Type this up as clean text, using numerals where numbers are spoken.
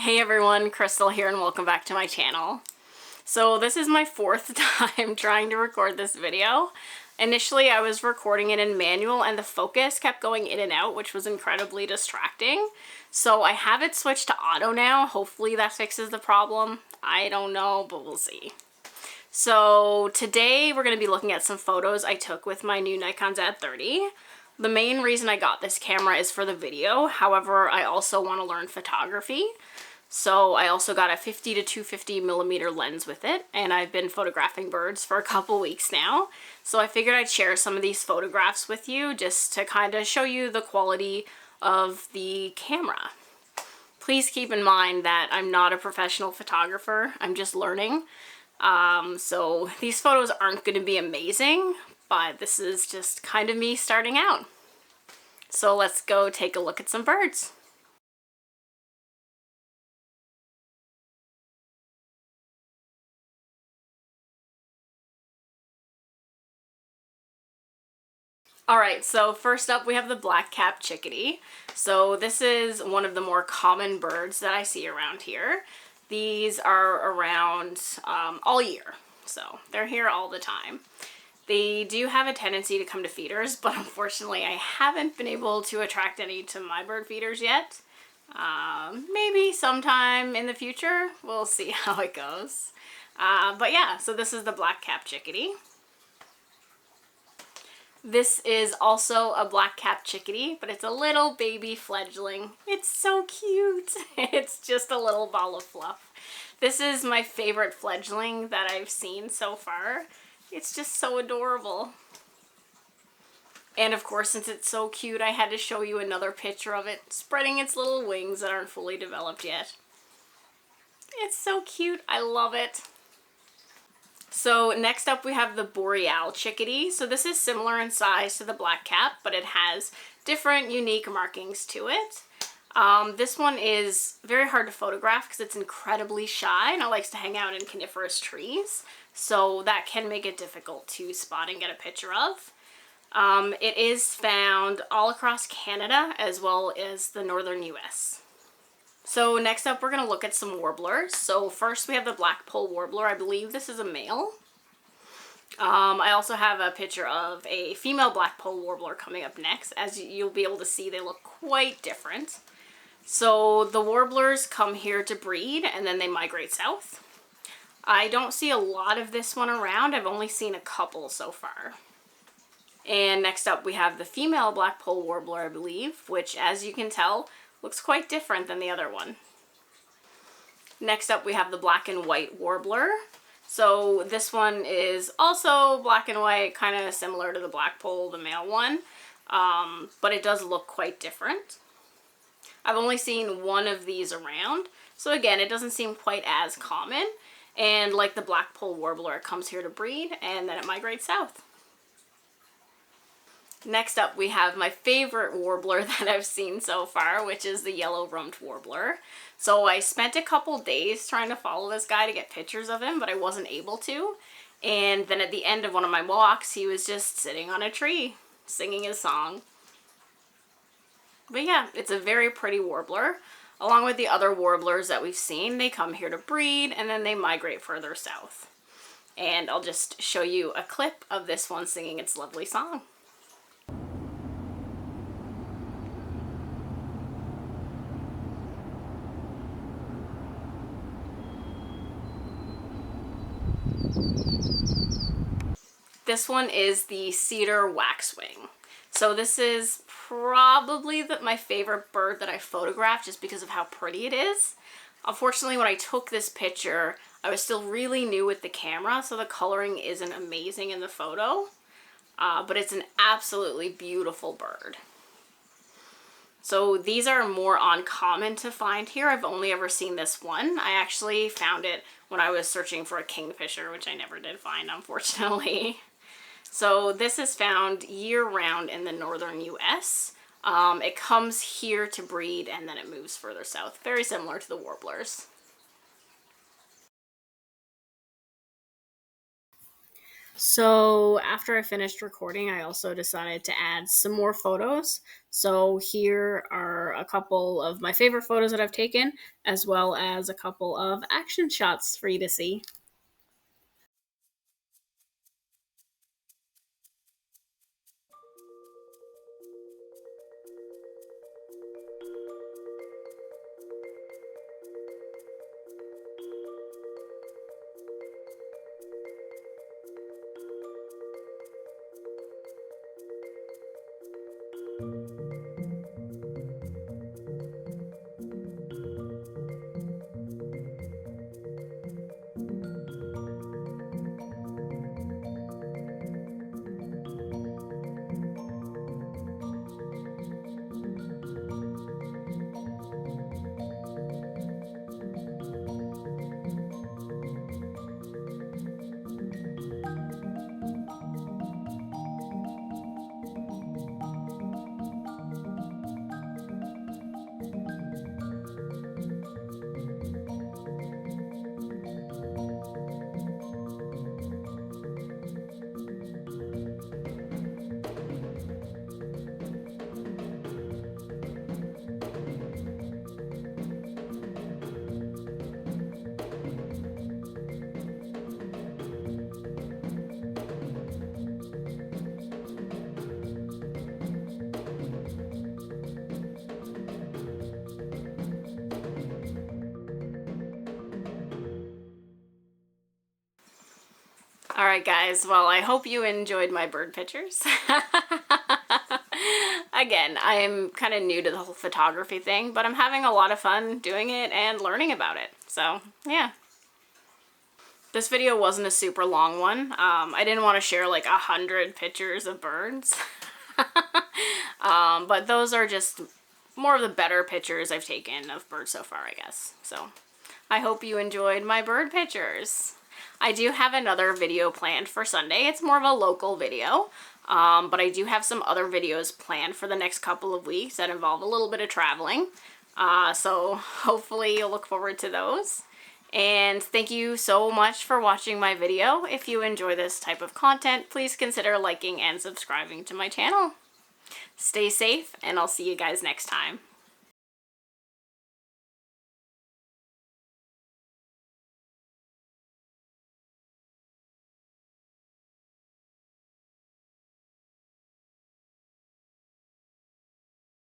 Hey everyone, Crystal here and welcome back to my channel. So this is my fourth time trying to record this video. Initially I was recording it in manual and the focus kept going in and out, which was incredibly distracting. So I have it switched to auto now. Hopefully that fixes the problem. I don't know, but we'll see. So today we're going to be looking at some photos I took with my new Nikon Z30. The main reason I got this camera is for the video. However, I also want to learn photography. So I also got a 50 to 250 millimeter lens with it, and I've been photographing birds for a couple weeks now. So I figured I'd share some of these photographs with you just to kind of show you the quality of the camera. Please keep in mind that I'm not a professional photographer. I'm just learning. So these photos aren't going to be amazing, but this is just kind of me starting out. So let's go take a look at some birds. Alright, so first up we have the black-capped chickadee. So this is one of the more common birds that I see around here. These are around all year, so they're here all the time. They do have a tendency to come to feeders, but unfortunately I haven't been able to attract any to my bird feeders yet. Maybe sometime in the future, we'll see how it goes. But yeah, so this is the black-capped chickadee. This is also a black-capped chickadee, but it's a little baby fledgling. It's so cute. It's just a little ball of fluff. This is my favorite fledgling that I've seen so far. It's just so adorable. And of course, since it's so cute, I had to show you another picture of it spreading its little wings that aren't fully developed yet. It's so cute. I love it. So next up we have the boreal chickadee. So this is similar in size to the black cap, but it has different unique markings to it. This one is very hard to photograph because it's incredibly shy and it likes to hang out in coniferous trees. So that can make it difficult to spot and get a picture of. It is found all across Canada as well as the northern US. So next up we're going to look at some warblers. So first we have the black-polled warbler. I believe this is a male. I also have a picture of a female black-polled warbler coming up next. As you'll be able to see, they look quite different. So the warblers come here to breed and then they migrate south. I don't see a lot of this one around. I've only seen a couple so far. And next up we have the female black-polled warbler, I believe, which as you can tell looks quite different than the other one. Next up we have the black and white warbler. So this one is also black and white, kind of similar to the black-polled, the male one, but it does look quite different. I've only seen one of these around, so again, it doesn't seem quite as common, and like the black-polled warbler, it comes here to breed and then it migrates south. Next up we have my favorite warbler that I've seen so far, which is the yellow-rumped warbler. So I spent a couple days trying to follow this guy to get pictures of him, but I wasn't able to. And then at the end of one of my walks, he was just sitting on a tree, singing his song. But yeah, it's a very pretty warbler. Along with the other warblers that we've seen, they come here to breed and then they migrate further south. And I'll just show you a clip of this one singing its lovely song. This one is the cedar waxwing. So this is probably my favorite bird that I photographed just because of how pretty it is. Unfortunately, when I took this picture, I was still really new with the camera, so the coloring isn't amazing in the photo. But it's an absolutely beautiful bird. So these are more uncommon to find here. I've only ever seen this one. I actually found it when I was searching for a kingfisher, which I never did find, unfortunately. So this is found year-round in the northern US. It comes here to breed and then it moves further south, very similar to the warblers. So after I finished recording, I also decided to add some more photos. So here are a couple of my favorite photos that I've taken, as well as a couple of action shots for you to see. Alright guys, well I hope you enjoyed my bird pictures. Again, I'm kind of new to the whole photography thing, but I'm having a lot of fun doing it and learning about it. So, yeah. This video wasn't a super long one. I didn't want to share like 100 pictures of birds. But those are just more of the better pictures I've taken of birds so far, I guess. So, I hope you enjoyed my bird pictures. I do have another video planned for Sunday. It's more of a local video, but I do have some other videos planned for the next couple of weeks that involve a little bit of traveling. So hopefully you'll look forward to those. And thank you so much for watching my video. If you enjoy this type of content, please consider liking and subscribing to my channel. Stay safe, and I'll see you guys next time.